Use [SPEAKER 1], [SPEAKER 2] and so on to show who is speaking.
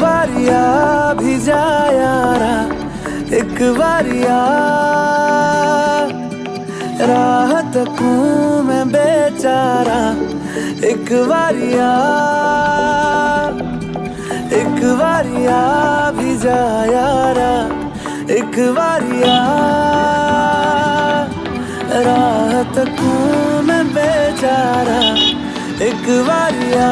[SPEAKER 1] बारिया भी जा यारा, एक बारिया राह तकूं मैं बेचारा, एक बारिया भी जा यारा, एक बारिया राह तकूं मैं बेचारा, एक बारिया।